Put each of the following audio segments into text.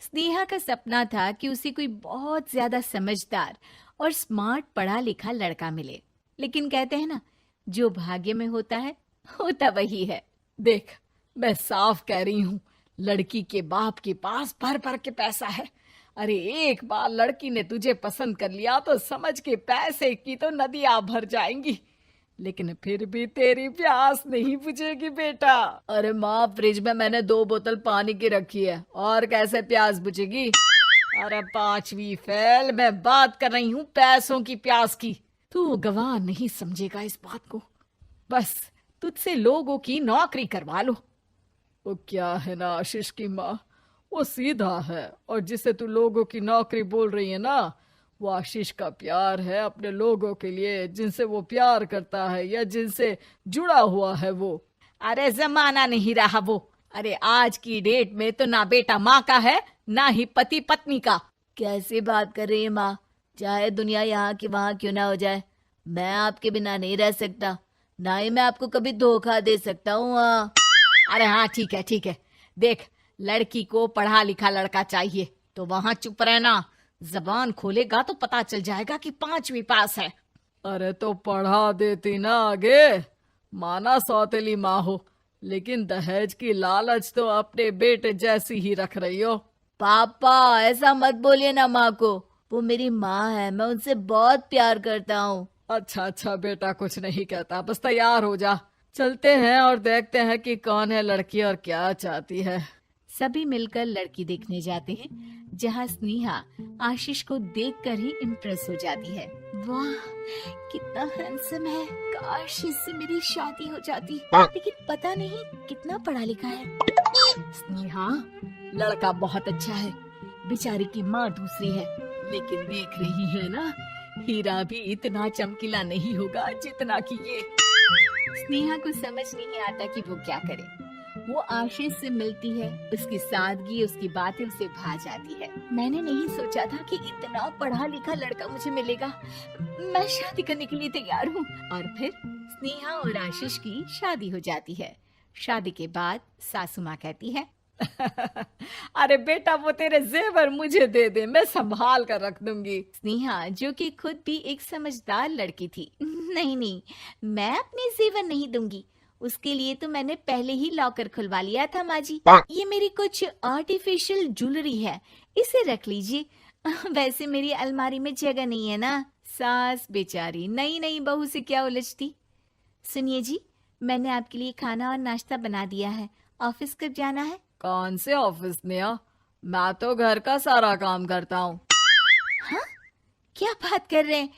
स्नेहा का सपना था कि उसे कोई बहुत ज्यादा समझदार और स्मार्ट पढ़ा लिखा लड़का मिले। लेकिन कहते हैं ना, जो भाग्य में होता है होता वही है। देख, मैं साफ कह रही हूँ, लड़की के बाप के पास भर भर के पैसा है। अरे एक बार लड़की ने तुझे पसंद कर लिया तो समझ के पैसे की तो नदियां भर जाएंगी, लेकिन फिर भी तेरी प्यास नहीं बुझेगी बेटा। अरे माँ, फ्रिज में मैंने 2 बोतल पानी की रखी है, और कैसे प्यास बुझेगी? अरे पांचवी फेल, मैं बात कर रही हूँ पैसों की प्यास की। तू गवाह नहीं समझेगा इस बात को। बस तुझसे लोगों की नौकरी करवा लो। वो क्या है ना आशीष की माँ, वो सीधा है, और जिसे तू लोगों की नौकरी बोल रही है ना, वो आशीष का प्यार है अपने लोगों के लिए, जिनसे वो प्यार करता है या जिनसे जुड़ा हुआ है वो। अरे जमाना नहीं रहा वो। अरे आज की डेट में तो ना बेटा माँ का है, ना ही पति पत्नी का। कैसी बात कर रही है माँ? चाहे दुनिया यहाँ की वहाँ क्यों ना हो जाए, मैं आपके बिना नहीं रह सकता। ना ही मैं आपको कभी धोखा दे सकता हूँ। अरे हाँ, ठीक है ठीक है। देख, लड़की को पढ़ा लिखा लड़का चाहिए तो वहां चुप रहना। जबान खोलेगा तो पता चल जाएगा कि पांचवी पास है। अरे तो पढ़ा देती ना आगे। माना सौतेली माँ हो, लेकिन दहेज की लालच तो अपने बेटे जैसी ही रख रही हो। पापा ऐसा मत बोलिए ना माँ को, वो मेरी माँ है, मैं उनसे बहुत प्यार करता हूँ। अच्छा अच्छा बेटा, कुछ नहीं कहता, बस तैयार हो जा, चलते हैं और देखते हैं कि कौन है लड़की और क्या चाहती है। सभी मिलकर लड़की देखने जाते हैं, जहाँ स्नेहा आशीष को देखकर ही इम्प्रेस हो जाती है। वाह, कितना हैंडसम है। काश इससे मेरी शादी हो जाती, लेकिन पता नहीं कितना पढ़ा लिखा है। स्नेहा, लड़का बहुत अच्छा है, बेचारी की माँ दूसरी है, लेकिन देख रही है ना, हीरा भी इतना चमकीला नहीं होगा जितना कि ये। स्नेहा को समझ नहीं आता कि वो क्या करे। वो आशीष से मिलती है, उसकी सादगी, उसकी बातें उसे भा जाती है। मैंने नहीं सोचा था कि इतना पढ़ा लिखा लड़का मुझे मिलेगा। मैं शादी करने के लिए तैयार हूँ। और फिर स्नेहा और आशीष की शादी हो जाती है। शादी के बाद सासू माँ कहती है, अरे बेटा, वो तेरे जेवर मुझे दे दे, मैं संभाल कर रख दूंगी। स्नेहा, जो कि खुद भी एक समझदार लड़की थी, नहीं नहीं, मैं अपने जेवर नहीं दूंगी। उसके लिए तो मैंने पहले ही लॉकर खुलवा लिया था माँ जी। ये मेरी कुछ आर्टिफिशियल ज्वेलरी है, इसे रख लीजिए। वैसे मेरी अलमारी में जगह नहीं है ना। सास बेचारी नई नई बहू से क्या उलझती। सुनिए जी, मैंने आपके लिए खाना और नाश्ता बना दिया है। ऑफिस कब जाना है? कौन से ऑफिस में? मैं तो घर का सारा काम करता हूँ। हाँ, क्या बात कर रहे हैं?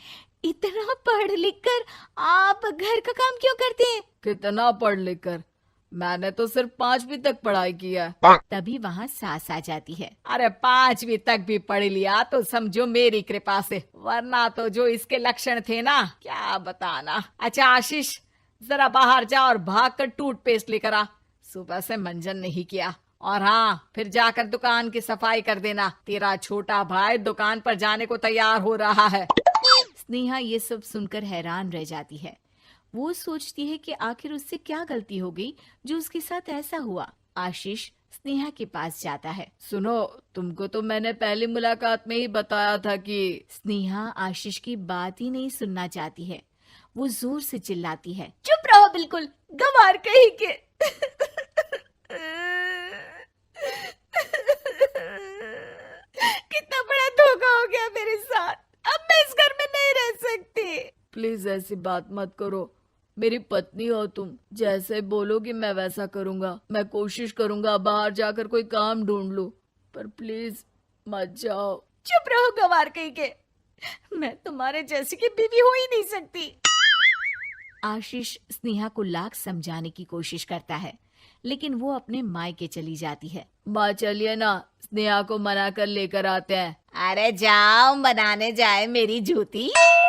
इतना पढ़ लिख कर आप घर का काम क्यों करते हैं? कितना पढ़ लिख कर? मैंने तो सिर्फ 5वीं तक पढ़ाई की है। तभी वहाँ सास आ जाती है। अरे 5वीं तक भी पढ़ लिया तो समझो मेरी कृपा से, वरना तो जो इसके लक्षण थे ना, क्या बताना। अच्छा आशीष, जरा बाहर जा और भाग कर टूथपेस्ट लेकर आ। सुबह से मंजन नहीं किया। और हाँ, फिर जाकर दुकान की सफाई कर देना। तेरा छोटा भाई दुकान पर जाने को तैयार हो रहा है। स्नेहा ये सब सुनकर हैरान रह जाती है। वो सोचती है कि आखिर उससे क्या गलती हो गई जो उसके साथ ऐसा हुआ। आशीष स्नेहा के पास जाता है। सुनो, तुमको तो मैंने पहली मुलाकात में ही बताया था कि। स्नेहा आशीष की बात ही नहीं सुनना चाहती है। वो जोर से चिल्लाती है, चुप रहो बिल्कुल, गंवार कहीं के। कितना बड़ा धोखा हो गया मेरे साथ। अब मैं इस घर में नहीं रह सकती। प्लीज ऐसी बात मत करो, मेरी पत्नी हो तुम, जैसे बोलोगी मैं वैसा करूंगा। मैं कोशिश करूंगा बाहर जाकर कोई काम ढूंढ लूं, पर प्लीज मत जाओ। चुप रहो गंवार कहीं के, मैं तुम्हारे जैसी की बीवी हो ही नहीं सकती। आशीष स्नेहा को लाख समझाने की कोशिश करता है, लेकिन वो अपने मायके चली जाती है। माँ चलिए ना, स्नेहा को मना कर लेकर आते हैं। अरे जाओ, बनाने जाए मेरी जूती।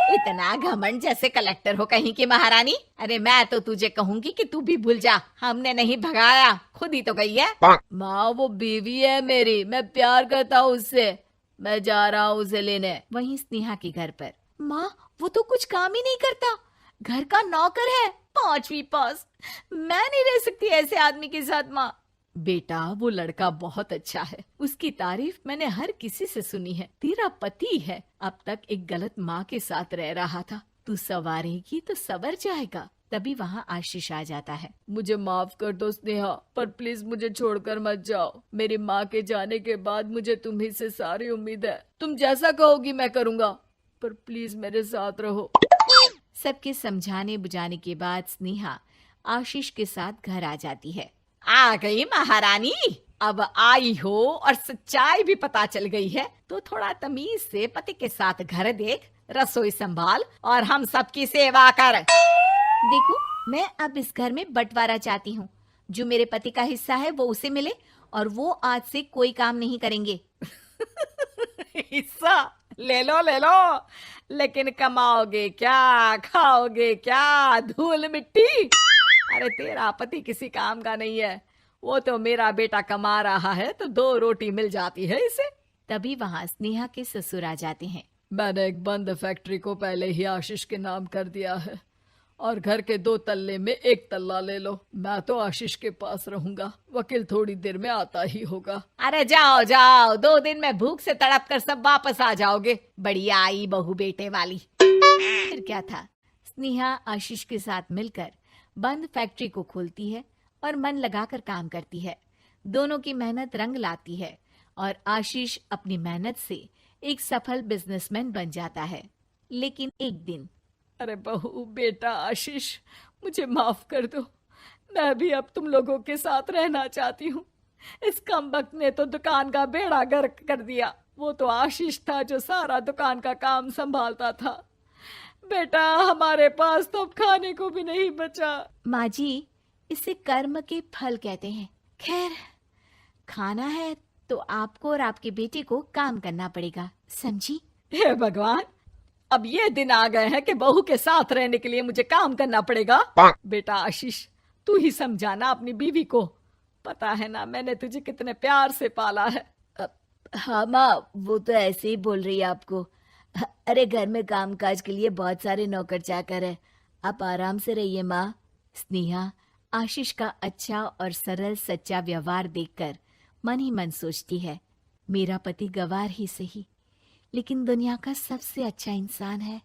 इतना घमंड, जैसे कलेक्टर हो कहीं की महारानी। अरे मैं तो तुझे कहूंगी कि तू भी भूल जा, हमने नहीं भगाया, खुद ही तो गई है। माँ वो बीवी है मेरी, मैं प्यार करता हूँ उससे, मैं जा रहा हूँ उसे लेने। वहीं स्नेहा के घर पर, माँ वो तो कुछ काम ही नहीं करता, घर का नौकर है, 5वीं पास। मैं नहीं रह सकती ऐसे आदमी के साथ माँ। बेटा वो लड़का बहुत अच्छा है, उसकी तारीफ मैंने हर किसी से सुनी है। तेरा पति है, अब तक एक गलत माँ के साथ रह रहा था, तू संवारेगी तो संवर जाएगा। तभी वहाँ आशीष आ जाता है। मुझे माफ कर दो स्नेहा, पर प्लीज मुझे छोड़कर मत जाओ। मेरी माँ के जाने के बाद मुझे तुम्ही से सारी उम्मीद है। तुम जैसा कहोगी मैं करूँगा, पर प्लीज मेरे साथ रहो। सबके समझाने बुझाने के बाद स्नेहा आशीष के साथ घर आ जाती है। आ गई महारानी, अब आई हो और सच्चाई भी पता चल गई है, तो थोड़ा तमीज से पति के साथ घर देख, रसोई संभाल और हम सबकी सेवा कर। देखो, मैं अब इस घर में बंटवारा चाहती हूँ। जो मेरे पति का हिस्सा है वो उसे मिले और वो आज से कोई काम नहीं करेंगे। हिस्सा ले लो ले लो, लेकिन कमाओगे क्या, खाओगे क्या, धूल मिट्टी। अरे तेरा पति किसी काम का नहीं है, वो तो मेरा बेटा कमा रहा है तो 2 रोटी मिल जाती है इसे। तभी वहाँ स्नेहा के ससुर आ जाते हैं। मैंने एक बंद फैक्ट्री को पहले ही आशीष के नाम कर दिया है और घर के 2 तल्ले में 1 तल्ला ले लो। मैं तो आशीष के पास रहूंगा, वकील थोड़ी देर में आता ही होगा। अरे जाओ जाओ, 2 दिन में भूख से तड़प कर सब वापस आ जाओगे। बढ़िया आई बहू बेटे वाली। फिर क्या था, स्नेहा आशीष के साथ मिलकर बंद फैक्ट्री को खोलती है और मन लगाकर काम करती है। दोनों की मेहनत रंग लाती है और आशीष अपनी मेहनत से एक सफल बिजनेसमैन बन जाता है। लेकिन एक दिन, अरे बहू बेटा आशीष, मुझे माफ कर दो, मैं भी अब तुम लोगों के साथ रहना चाहती हूँ। इस कमबख्त ने तो दुकान का बेड़ा गर्क कर दिया। वो तो आशीष था जो सारा दुकान का काम संभालता था। बेटा हमारे पास तो अब खाने को भी नहीं बचा। माँ जी, इसे कर्म के फल कहते हैं। खैर, खाना है तो आपको और आपके बेटे को काम करना पड़ेगा, समझी? हे भगवान, अब ये दिन आ गए हैं कि बहू के साथ रहने के लिए मुझे काम करना पड़ेगा। बेटा आशीष, तू ही समझाना अपनी बीवी को। पता है ना मैंने तुझे कितने प्यार से पाला है। हाँ माँ, वो तो ऐसे ही बोल रही है आपको। अरे घर में कामकाज के लिए बहुत सारे नौकर चाकर है, आप आराम से रहिए माँ। स्नेहा आशीष का अच्छा और सरल सच्चा व्यवहार देखकर मन ही मन सोचती है, मेरा पति गवार ही सही, लेकिन दुनिया का सबसे अच्छा इंसान है।